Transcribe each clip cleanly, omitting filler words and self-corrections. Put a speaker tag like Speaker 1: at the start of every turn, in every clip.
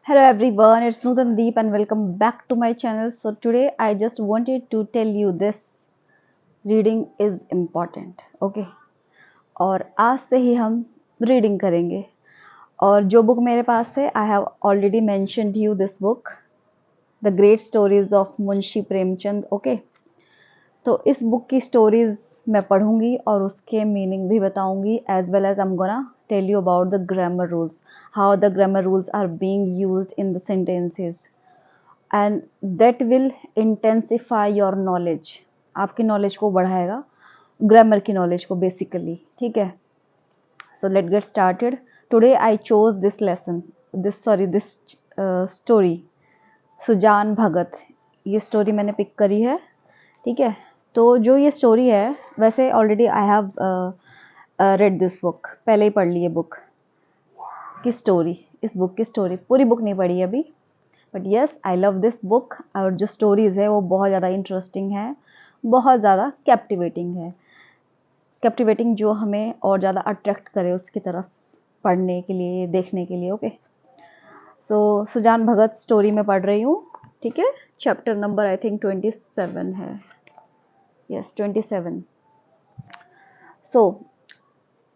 Speaker 1: Hello everyone, it's Nutandeep and welcome back to my channel. So today I just wanted to tell you this reading is important, okay? और आज से ही हम reading करेंगे और जो book मेरे पास है I have already mentioned you this book the great stories of Munshi Premchand okay. तो इस बुक की स्टोरीज मैं पढ़ूंगी और उसके मीनिंग भी बताऊंगी as well as I am gonna tell you about the grammar rules, how the grammar rules are being used in the sentences and that will intensify your knowledge। आपकी knowledge को बढ़ाएगा, grammar की knowledge को basically, ठीक है। So let get started. Today I chose this lesson this story Sujan Bhagat. ये story मैंने pick करी है, ठीक है। तो जो ये स्टोरी है, वैसे already I have read this book, पहले ही पढ़ ली है बुक की स्टोरी, इस बुक की स्टोरी, पूरी बुक नहीं पढ़ी अभी, but yes I love this book. और जो स्टोरीज़ है वो बहुत ज़्यादा इंटरेस्टिंग है, बहुत ज़्यादा कैप्टिवेटिंग है, कैप्टिवेटिंग जो हमें और ज़्यादा अट्रैक्ट करे उसकी तरफ पढ़ने के लिए, देखने के लिए, ओके। सो सुजान भगत स्टोरी में पढ़ रही हूँ, ठीक है। चैप्टर नंबर आई थिंक 27 है, yes 27। So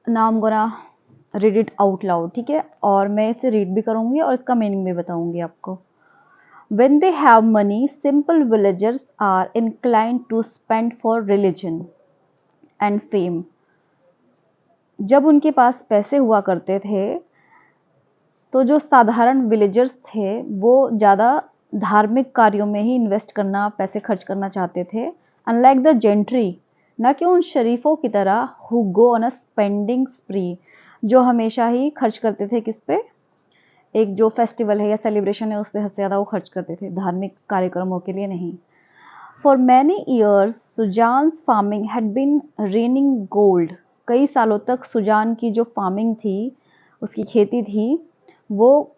Speaker 1: now I am gonna read it out loud, ठीक है। और मैं इसे रीड भी करूँगी और इसका मीनिंग भी बताऊँगी आपको। When they have money, simple villagers are inclined to spend for religion and fame। जब उनके पास पैसे हुआ करते थे तो जो साधारण विलेजर्स थे वो ज़्यादा धार्मिक कार्यों में ही इन्वेस्ट करना, पैसे खर्च करना चाहते थे। अनलाइक द जेंट्री, न कि उन शरीफों की तरह who go on a spending स्प्री, जो हमेशा ही खर्च करते थे किस पे, एक जो फेस्टिवल है या सेलिब्रेशन है उस पर ज़्यादा वो खर्च करते थे, धार्मिक कार्यक्रमों के लिए नहीं। For many years Sujan's farming had been raining gold. कई सालों तक सुजान की जो फार्मिंग थी, उसकी खेती थी, वो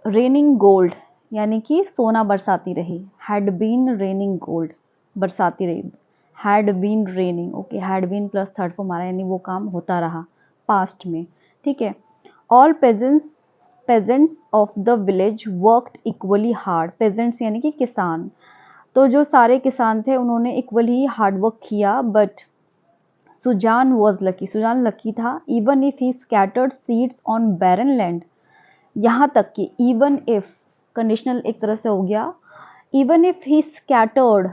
Speaker 1: रेनिंग गोल्ड यानी कि सोना बरसाती रही। हैड बीन रेनिंग गोल्ड, बरसाती रही, had been raining, okay. Had been plus third form आ रहा है, यानी वो काम होता रहा पास्ट में, ठीक है। All peasants of the village worked equally hard. Peasants यानी कि किसान, तो जो सारे किसान थे उन्होंने इक्वली हार्ड वर्क किया। But Sujan was lucky, Sujan lucky था। Even if he scattered seeds on barren land, यहाँ तक कि इवन इफ, कंडीशनल एक तरह से हो गया, even if he scattered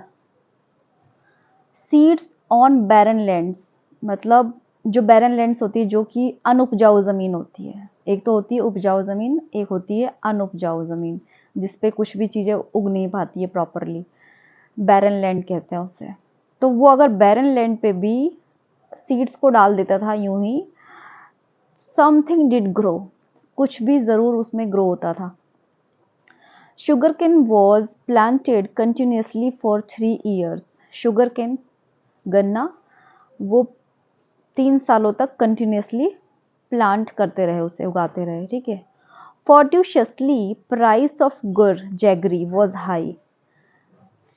Speaker 1: seeds on barren lands, मतलब जो बैरन लैंड्स होती है जो कि अनुपजाऊ ज़मीन होती है। एक तो होती है उपजाऊ ज़मीन, एक होती है अनुपजाऊ ज़मीन जिसपे कुछ भी चीज़ें उग नहीं पाती है प्रॉपरली, बैरन लैंड कहते हैं उसे। तो वो अगर बैरन लैंड पे भी सीड्स को डाल देता था यूं ही, समथिंग डिड ग्रो, कुछ भी ज़रूर उसमें ग्रो होता था। Sugar cane was planted continuously for 3 years. Sugar cane, गन्ना, वो 3 सालों तक कंटिन्यूसली प्लांट करते रहे, उसे उगाते रहे, ठीक है। फॉर्ट्यूशियसली प्राइस ऑफ गुर जैगरी वॉज हाई।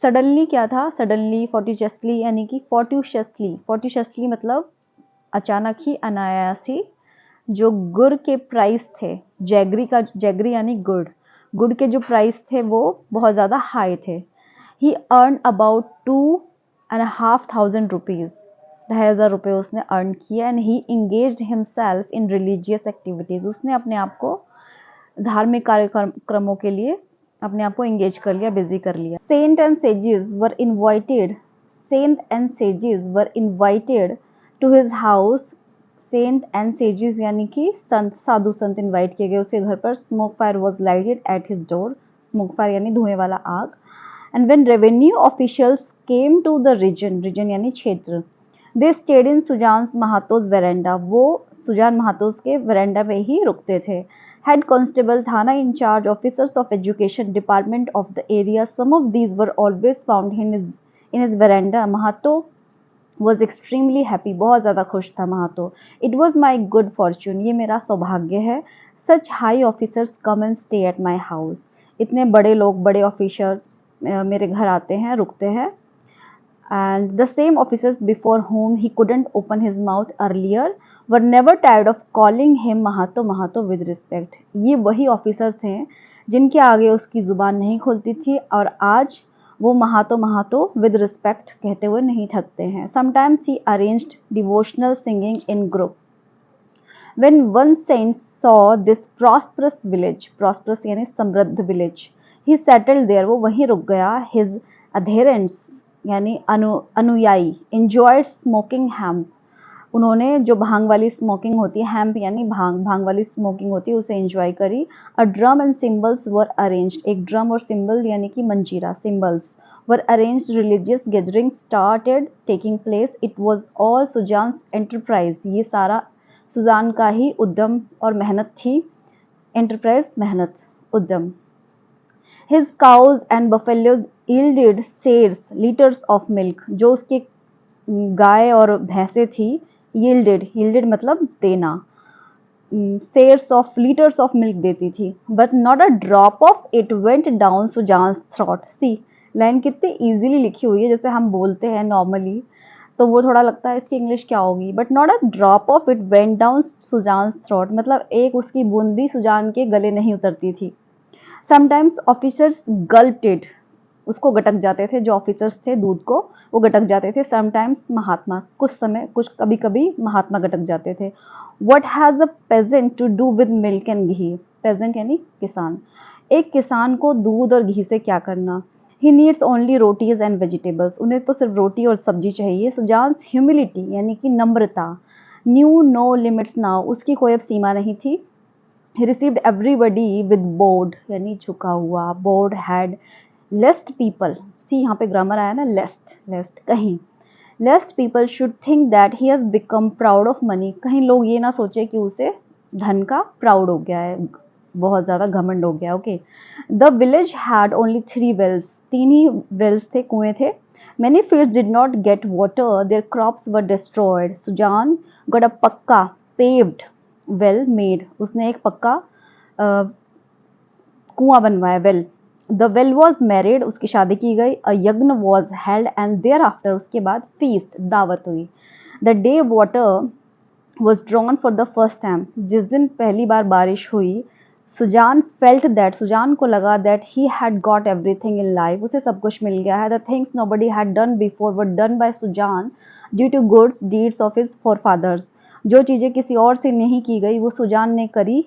Speaker 1: सडनली क्या था, सडनली, फॉर्ट्यूशियसली यानी कि फॉर्ट्यूशियसली, फॉर्ट्यूशियसली मतलब अचानक ही, अनायास ही, जो गुड़ के प्राइस थे, जैगरी का, जैगरी यानी गुड़, गुड़ के जो प्राइस थे वो बहुत ज़्यादा हाई थे। ही अर्न अबाउट 2,500 रुपीज़, 2,500 रुपये उसने अर्न किया। And he engaged himself in religious activities, उसने अपने आप को धार्मिक कार्यक्रमों के लिए अपने आप को इंगेज कर लिया, बिजी कर लिया। Saint and sages were invited to his house. Saint and sages यानी कि संत, साधु संत इनवाइट किए गए उसके घर पर। Smoke fire was lighted at his door, smoke fire यानी धुएं वाला आग। And when revenue officials came to the region, region यानी क्षेत्र, they stayed in Sujan Mahato's verandah, वो सुजान महातोज के वेरेंडा में ही रुकते थे। Head constable, thana incharge, officers of education department of the area, some of these were always found in his verandah. Mahato was extremely happy, बहुत ज़्यादा खुश था Mahato. It was my good fortune, ये मेरा सौभाग्य है। Such high officers come and stay at my house, इतने बड़े लोग, बड़े ऑफिसर्स मेरे घर आते हैं, रुकते हैं। And the same officers before whom he couldn't open his mouth earlier were never tired of calling him Mahato Mahato with respect। ये वही ऑफिसर्स हैं जिनके आगे उसकी जुबान नहीं खुलती थी, और आज वो महातो विद रिस्पेक्ट कहते हुए नहीं थकते हैं। Sometimes he arranged devotional singing in group. When one saint saw this prosperous village, prosperous यानी समृद्ध village, he settled there, वो वहीं रुक गया। His adherents यानी अनुयायी enjoyed smoking hemp, उन्होंने जो भांग वाली स्मोकिंग होती है, हेम्प यानी भांग वाली स्मोकिंग होती है, उसे एंजॉय करी। A drum and cymbals were arranged, एक ड्रम और सिम्बल यानी कि मंजीरा, cymbals were arranged. Religious gathering started taking place. It was all Sujan enterprise, ये सारा सुजान का ही उद्यम और मेहनत थी। एंटरप्राइज मेहनत, उद्यम। His cows and buffaloes yielded seers liters of milk, जो उसके गाय और भैंसे थी, yielded मतलब देना, seers of litres of milk देती थी। But not a drop of it went down Sujan's throat. See line कितनी इजीली लिखी हुई है, जैसे हम बोलते हैं नॉर्मली तो वो थोड़ा लगता है इसकी इंग्लिश क्या होगी। But not a drop of it went down Sujan's throat, मतलब एक उसकी बूंद भी सुजान के गले नहीं उतरती थी। समटाइम्स ऑफिसर्स गल्टेड, उसको गटक जाते थे, जो ऑफिसर्स थे दूध को वो गटक जाते थे। समटाइम्स महात्मा, कुछ समय कुछ कभी कभी महात्मा गटक जाते थे। What has a peasant to do with milk and ghee, peasant यानी किसान, एक किसान को दूध और घी से क्या करना। He needs only rotis and vegetables, उन्हें तो सिर्फ रोटी और सब्जी चाहिए। सुजान्स ह्यूमिलिटी यानी कि नम्रता न्यू नो लिमिट्स नाउ, उसकी कोई अब सीमा नहीं थी। He received everybody with bowed यानी झुका हुआ। Bowed had lest people, see यहाँ पे ग्रामर आया ना, lest कहीं, lest people should think that he has become proud of money, कहीं लोग ये ना सोचे कि उसे धन का प्राउड हो गया है, बहुत ज़्यादा घमंड हो गया। Okay, the village had only 3 wells, 3 ही वेल्स थे, कुएं थे। Many fields did not get water, their crops were destroyed. Sujan got a पक्का paved well made, उसने एक पक्का कुआं बनवाया, well. The well was married, उसकी शादी की गई। A yagya was held and thereafter, उसके बाद फीस्ट, दावत हुई। The day water was drawn for the first time, जिस दिन पहली बार बारिश हुई। सुजान फेल्ट दैट, सुजान को लगा that he had got everything in life, उसे सब कुछ मिल गया है। The things nobody had done before were done by Sujan due to goods deeds of his forefathers, जो चीज़ें किसी और से नहीं की गई वो सुजान ने करी,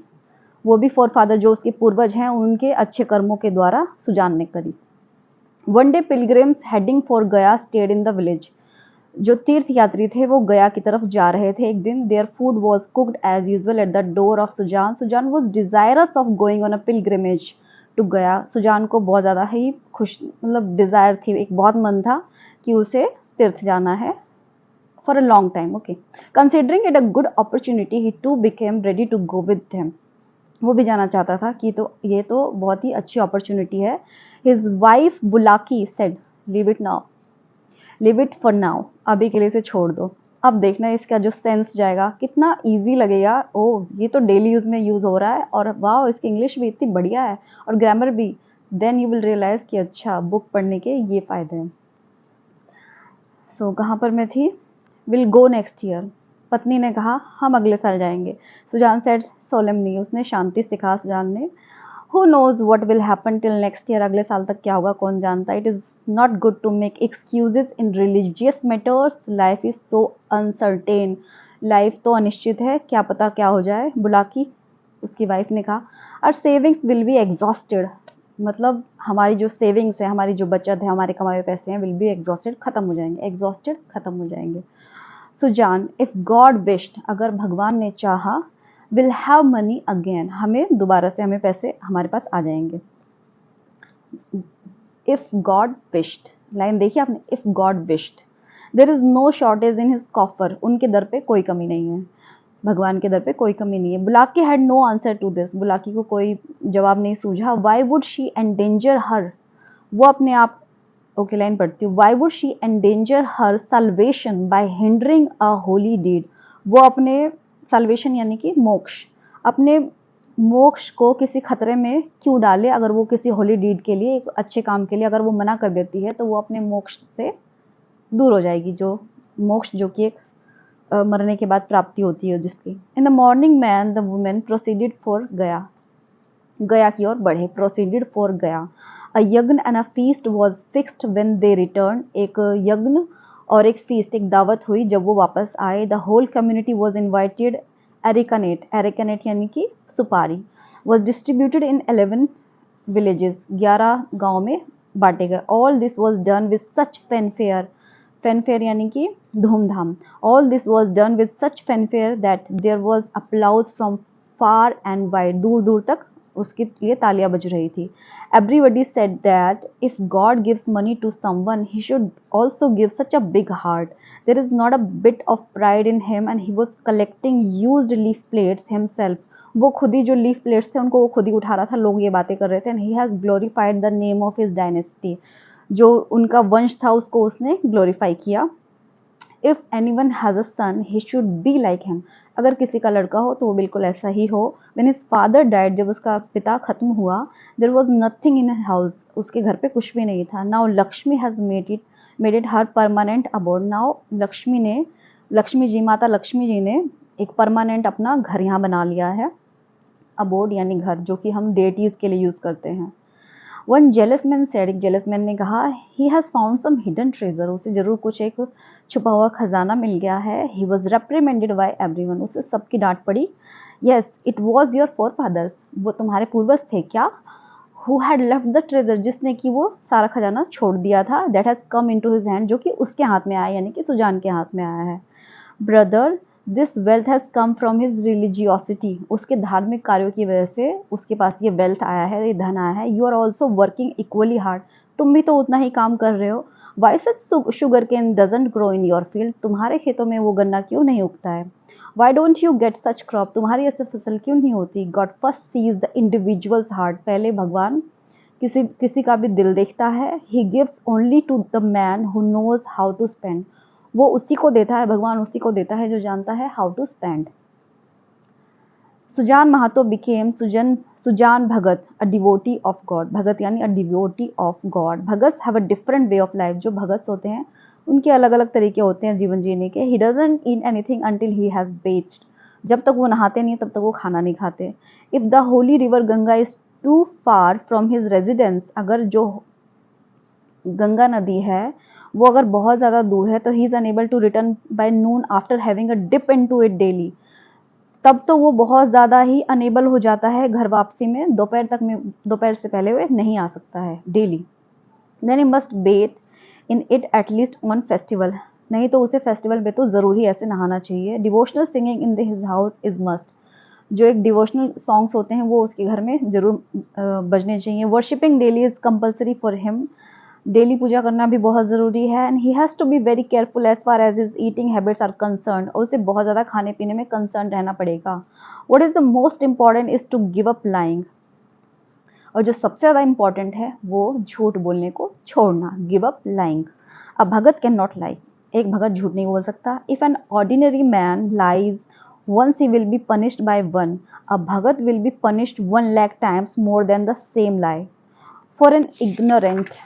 Speaker 1: वो भी फोरफादर जो उसके पूर्वज हैं उनके अच्छे कर्मों के द्वारा सुजान ने करी। One day pilgrims heading for गया स्टेड इन द विलेज, जो तीर्थ यात्री थे वो गया की तरफ जा रहे थे एक दिन। There food was cooked as usual at the door of Sujan. Sujan was desirous of going on a pilgrimage to Gaya, Sujan को बहुत ज़्यादा ही खुश मतलब डिज़ायर थी, एक बहुत मन था कि उसे तीर्थ जाना है for a long time. Okay, considering it a good opportunity he too became ready to go with them, वो भी जाना चाहता था कि तो ये तो बहुत ही अच्छी अपॉर्चुनिटी है। His wife Bulaki said live it for now, अभी के लिए इसे छोड़ दो। अब देखना इसका जो सेंस जाएगा कितना इजी लगेगा। ओ ये तो डेली यूज में यूज हो रहा है, और वाह इसकी इंग्लिश भी इतनी बढ़िया है और ग्रामर भी। देन यू विल रियलाइज कि अच्छा बुक पढ़ने के ये फायदे हैं। सो कहाँ पर मैं थी, विल गो नेक्स्ट ईयर, पत्नी ने कहा हम अगले साल जाएंगे। सुजान सेड सोलेमनी, उसने शांति से कहा सुजान ने। Who knows what will happen till next year, अगले साल तक क्या होगा कौन जानता। It is not good to make excuses in religious matters, life is so uncertain, life तो अनिश्चित है, क्या पता क्या हो जाए। बुलाकी उसकी वाइफ ने कहा our savings will be exhausted, मतलब हमारी जो सेविंग्स है, हमारी जो बचत है, हमारे कमाए हुए पैसे हैं, विल बी एग्जॉस्टेड, खत्म हो जाएंगे, एग्जॉस्टेड खत्म हो जाएंगे। सुजान इफ गॉड विश्ड, अगर भगवान ने चाहा, विल हैव मनी अगेन, हमें दोबारा से हमें पैसे हमारे पास आ जाएंगे। इफ गॉड विश्ड, लाइन देखिए आपने, if God wished, there is no shortage in his coffer, उनके दर पे कोई कमी नहीं है, भगवान के दर पे कोई कमी नहीं है। Bulaki had no answer to this, Bulaki को कोई जवाब नहीं सूझा। Why would she endanger her, वो अपने आप, ओके लाइन पढ़ती हूँ। Why would she endanger her salvation by hindering a holy deed, वो अपने सल्वेशन यानी कि मोक्ष, अपने मोक्ष को किसी खतरे में क्यों डाले, अगर वो किसी होली डीड के लिए, एक अच्छे काम के लिए अगर वो मना कर देती है तो वो अपने मोक्ष से दूर हो जाएगी, जो मोक्ष जो कि एक मरने के बाद प्राप्ति होती है जिसकी। In the morning man the women proceeded for Gaya, Gaya की ओर बढ़े, प्रोसीडेड फॉर गया। अ यज्ञ and a feast was fixed when they return, एक यज्ञ और एक फीस्ट, एक दावत हुई जब वो वापस आए। The whole community was invited. Areca nut, areca nut यानी कि सुपारी, वॉज डिस्ट्रीब्यूटेड इन 11 विलेजेस, 11 गाँव में बांटे गए। All this was done with such fanfare, fanfare यानी कि धूमधाम। All this was done with such fanfare that there was applause from far and wide, दूर दूर तक उसके लिए तालियां बज रही थी। Everybody said that if God gives money to someone, he should also give such a big heart. There is not a bit of pride in him, and he was collecting used leaf plates himself. वो खुद ही जो leaf plates थे उनको वो खुद ही उठा रहा था, लोग ये बातें कर रहे थे। And he has glorified the name of his dynasty, जो उनका वंश था उसको उसने ग्लोरीफाई किया। If anyone has a son he should be like him, अगर किसी का लड़का हो तो वो बिल्कुल ऐसा ही हो। व्हेन हिज फादर डाइड, जब उसका पिता खत्म हुआ, there was nothing in house, उसके घर पे कुछ भी नहीं था। Now Lakshmi has made it her permanent abode, now Lakshmi ji, माता लक्ष्मी जी ने एक परमानेंट अपना घर यहाँ बना लिया है। अबोर्ड यानी घर, जो कि हम डेटीज के लिए यूज़ करते हैं। वन जेलस मैन सेड, एक जेलस मैन ने कहा, he has found some hidden treasure, उसे जरूर कुछ एक छुपा हुआ खजाना मिल गया है। He was reprimanded by everyone, उसे सबकी डांट पड़ी। Yes it was your forefathers, वो तुम्हारे पूर्वज थे क्या? Who had left the treasure, जिसने कि वो सारा खजाना छोड़ दिया था। That has come into his hand, जो कि उसके हाथ में आया, यानी कि सुजान के हाथ में आया है। Brother this wealth has come from his religiosity, उसके धार्मिक कार्यों की वजह से उसके पास ये वेल्थ आया है, ये धन आया है। You are also working equally hard, तुम भी तो उतना ही काम कर रहे हो। Why such sugar cane doesn't grow in your field, तुम्हारे खेतों में वो गन्ना क्यों नहीं उगता है? Why don't you get such crop, तुम्हारी ऐसे फसल क्यों नहीं होती? God first sees the individual's heart, पहले भगवान किसी किसी का भी दिल देखता है। He gives only to the man who knows how to spend, वो उसी को देता है, भगवान उसी को देता है जो जानता है how to spend. Sujan Mahato became Sujan Bhagat a devotee of God, bhagat यानी a devotee of God. Bhagat have a different way of life, जो भगत होते हैं उनके अलग अलग तरीके होते हैं जीवन जीने के। He doesn't eat anything until he has bathed, जब तक वो नहाते नहीं तब तक वो खाना नहीं खाते। If the holy river Ganga is too far from his residence, अगर जो गंगा नदी है वो अगर बहुत ज़्यादा दूर है तो he is unable to return by noon after having a dip into it daily, तब तो वो बहुत ज़्यादा ही अनेबल हो जाता है घर वापसी में, दोपहर से पहले वे नहीं आ सकता है daily. Then he must bathe in it at least on festival, नहीं तो उसे फेस्टिवल पे तो ज़रूर ही ऐसे नहाना चाहिए। Devotional singing in his house is must, जो एक डिवोशनल सॉन्ग्स होते हैं वो उसके घर में ज़रूर बजने चाहिए। Worshipping daily is compulsory for him, daily पूजा करना भी बहुत ज़रूरी है। And he has to be very careful as far as his eating habits are concern, और उसे बहुत ज़्यादा खाने पीने में कंसर्न रहना पड़ेगा। What is the most important is to give up lying, और जो सबसे ज़्यादा इंपॉर्टेंट है वो झूठ बोलने को छोड़ना, give up lying. A Bhagat can not lie, एक भगत झूठ नहीं बोल सकता। If an ordinary man lies once he will be punished by one, a bhagat will be punished 1 lakh times more than the same lie. For an ignorant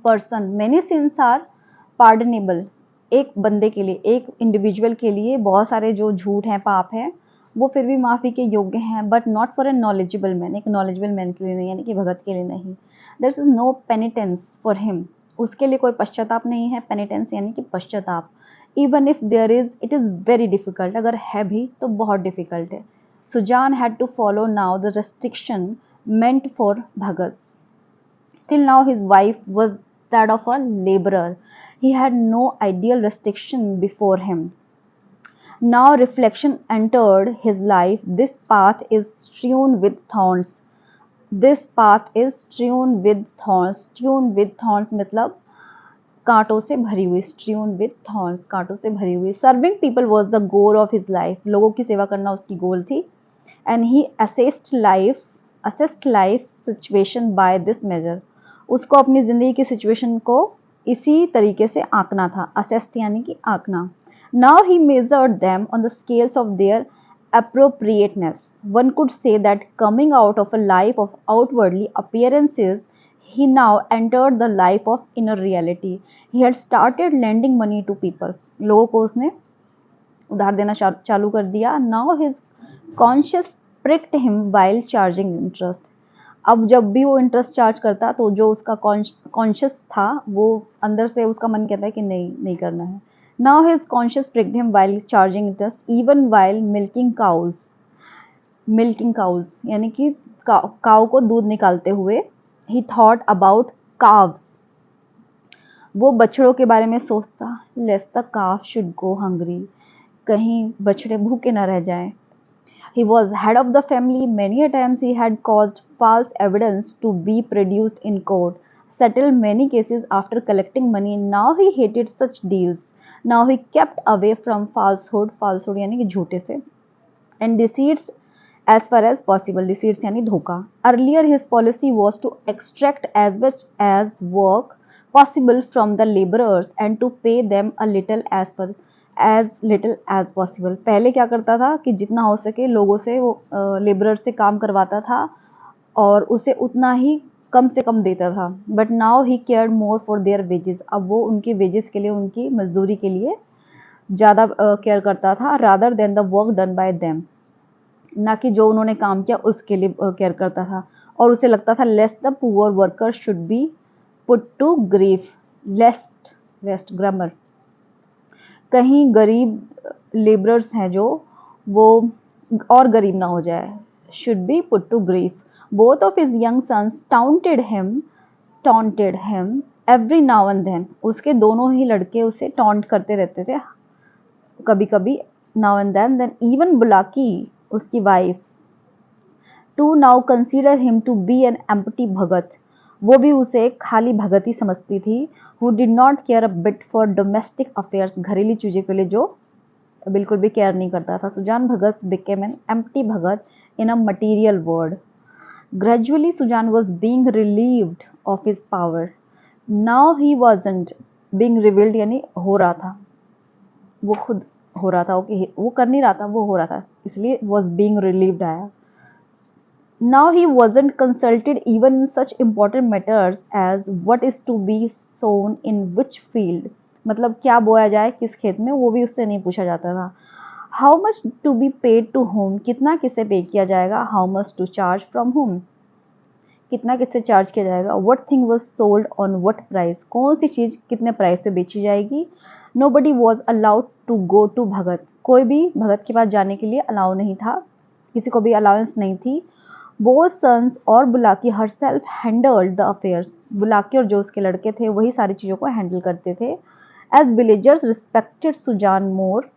Speaker 1: person many sins are pardonable, एक बंदे के लिए, एक individual के लिए बहुत सारे जो झूठ हैं, पाप हैं, वो फिर भी माफ़ी के योग्य हैं, but not for a knowledgeable man, एक नॉलेजेबल मैन के लिए नहीं, यानी कि भगत के लिए नहीं। There is no penitence for him, उसके लिए कोई पश्चाताप नहीं है। पेनिटेंस यानी कि पश्चाताप। Even if there is, it is very difficult, अगर है भी तो बहुत डिफिकल्ट है। Sujan had to follow now the restriction meant for bhagats. Till now his wife was that of a laborer. He had no ideal restriction before him. Now reflection entered his life. This path is strewn with thorns. This path is strewn with thorns. Strewn with thorns मतलब कांटों से भरी हुई, strewn with thorns, कांटों से भरी हुई। Serving people was the goal of his life. लोगों की सेवा करना उसकी गोल थी। And he assessed life situation by this measure. उसको अपनी ज़िंदगी की सिचुएशन को इसी तरीके से आंकना था। असेस्ट यानी कि आंकना। Now he measured them on the scales of their appropriateness. One could say that coming out of a life of outwardly appearances, he now entered the life of inner reality. He had started lending money to people. लोगों को उसने उधार देना चालू कर दिया। Now his conscious pricked him while charging interest. अब जब भी वो इंटरेस्ट चार्ज करता तो जो उसका कॉन्शियस था वो अंदर से उसका मन कहता है कि नहीं नहीं करना है. Now his conscious pricked him while charging interest even while milking cows. Milking cows यानी कि काउ को दूध निकालते हुए. He thought about calves. वो बछड़ों के बारे में सोचता. Lest the calf should go hungry. कहीं बछड़े भूखे न रह जाएं. He was head of the family. Many a times he had caused false evidence to be produced in court, settled many cases after collecting money. Now he hated such deals. Now he kept away from falsehood यानी कि झूठे से, and deceits as far as possible. Deceits यानी धोखा. Earlier his policy was to extract as much as work possible from the laborers and to pay them a little as possible. पहले क्या करता था कि जितना हो सके लोगों से वो लेबरर से काम करवाता था और उसे उतना ही कम से कम देता था. But now he cared more for their wages. अब वो उनकी वेजेस के लिए, उनकी मजदूरी के लिए ज़्यादा केयर करता था, rather than the work done by them. ना कि जो उन्होंने काम किया उसके लिए केयर करता था. और उसे लगता था lest the poor worker should be put to grief. Lest grammar. कहीं गरीब लेबरर्स हैं जो वो और गरीब ना हो जाए. Should be put to grief. Both of his young sons taunted him every now and then. उसके दोनों ही लड़के उसे टॉन्ट करते रहते थे कभी कभी, now and then even Bulaki उसकी wife too now consider him to be an empty bhagat. वो भी उसे खाली भगत ही समझती थी. Who did not care a bit for domestic affairs. घरेलू चीज़ों के लिए जो बिल्कुल भी केयर नहीं करता था. Sujan Bhagat became an empty bhagat in a material world. Gradually Sujan was being relieved of his power. Now he wasn't being revealed यानी हो रहा था, वो खुद हो रहा था. ओके, वो कर नहीं रहा था, वो हो रहा था, इसलिए वॉज बींग रिलीव्ड आया. Now he wasn't consulted even in such important matters as what is to be sown in which field. मतलब क्या बोया जाए किस खेत में, वो भी उससे नहीं पूछा जाता था. How much to be paid to whom. कितना किसे पे किया जाएगा. How much to charge from whom. कितना किससे चार्ज किया जाएगा. What thing was sold on what price. कौन सी चीज़ कितने प्राइस से बेची जाएगी. Nobody was allowed to go to भगत. कोई भी भगत के पास जाने के लिए अलाउ नहीं था, किसी को भी अलाउंस नहीं थी. बोथ सन्स और Bulaki herself handled the affairs. Bulaki और जो उसके लड़के थे वही सारी चीज़ों को हैंडल करते थे. As villagers respected Sujan more,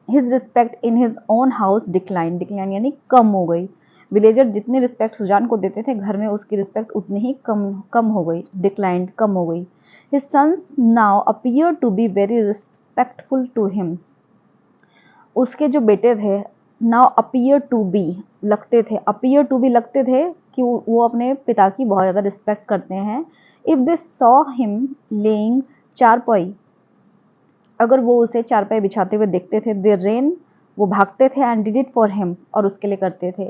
Speaker 1: his respect in his own house decline. Decline यानी कम हो गई. विलेजर जितनी रिस्पेक्ट सुजान को देते थे घर में, उसकी रिस्पेक्ट उतनी ही कम हो गई. डिक्लाइंड कम हो गई. His sons now appear to be very respectful to him. उसके जो बेटे थे नाउ अपीयर टू बी लगते थे. अपीयर टू बी लगते थे कि वो अपने पिता की बहुत ज़्यादा रिस्पेक्ट करते हैं. If they saw him laying चारपाई. अगर वो उसे चारपाई बिछाते हुए देखते थे, दे रेन वो भागते थे. And did it for him और उसके लिए करते थे.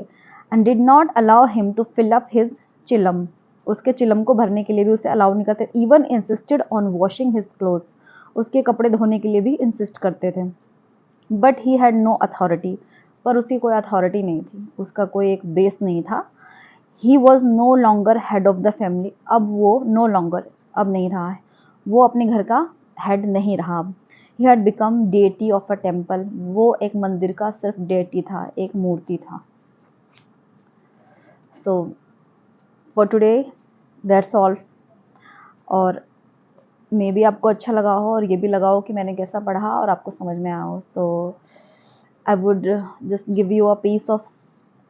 Speaker 1: And did not allow him to fill up his chillum. उसके चिलम को भरने के लिए भी उसे अलाउ नहीं करते. Even insisted on washing his cloth. उसके कपड़े धोने के लिए भी इंसिस्ट करते थे. But he had no authority. पर उसकी कोई अथॉरिटी नहीं थी, उसका कोई एक बेस नहीं था. He was no longer head of the family. अब वो नो लॉन्गर, अब नहीं रहा है, वो अपने घर का हेड नहीं रहा. अब he had become deity of a temple. वो एक मंदिर का सिर्फ डेटी था, एक मूर्ति था. So for today that's all. और मे बी आपको अच्छा लगा हो और ये भी लगा हो कि मैंने कैसा पढ़ा और आपको समझ में आया हो. So I would just give you a piece of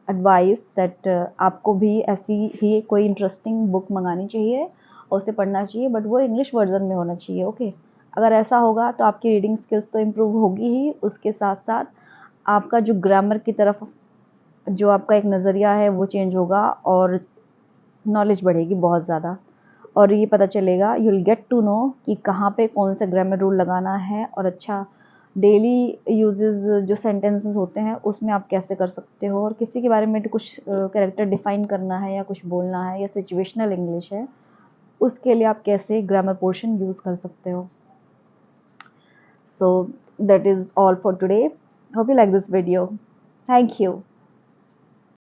Speaker 1: advice that आपको भी ऐसी ही कोई इंटरेस्टिंग बुक मंगानी चाहिए और उसे पढ़ना चाहिए, बट वो इंग्लिश वर्जन में होना चाहिए. ओके, अगर ऐसा होगा तो आपकी रीडिंग स्किल्स तो इम्प्रूव होगी ही, उसके साथ साथ आपका जो ग्रामर की तरफ जो आपका एक नज़रिया है वो चेंज होगा और नॉलेज बढ़ेगी बहुत ज़्यादा. और ये पता चलेगा, you will get to know कि कहाँ पे कौन सा ग्रामर रूल लगाना है. और अच्छा, डेली यूजेस जो सेंटेंसेस होते हैं उसमें आप कैसे कर सकते हो. और किसी के बारे में कुछ कैरेक्टर डिफाइन करना है या कुछ बोलना है या सिचुएशनल इंग्लिश है, उसके लिए आप कैसे ग्रामर पोर्शन यूज़ कर सकते हो. So that is all for today. Hope you like this video. Thank you.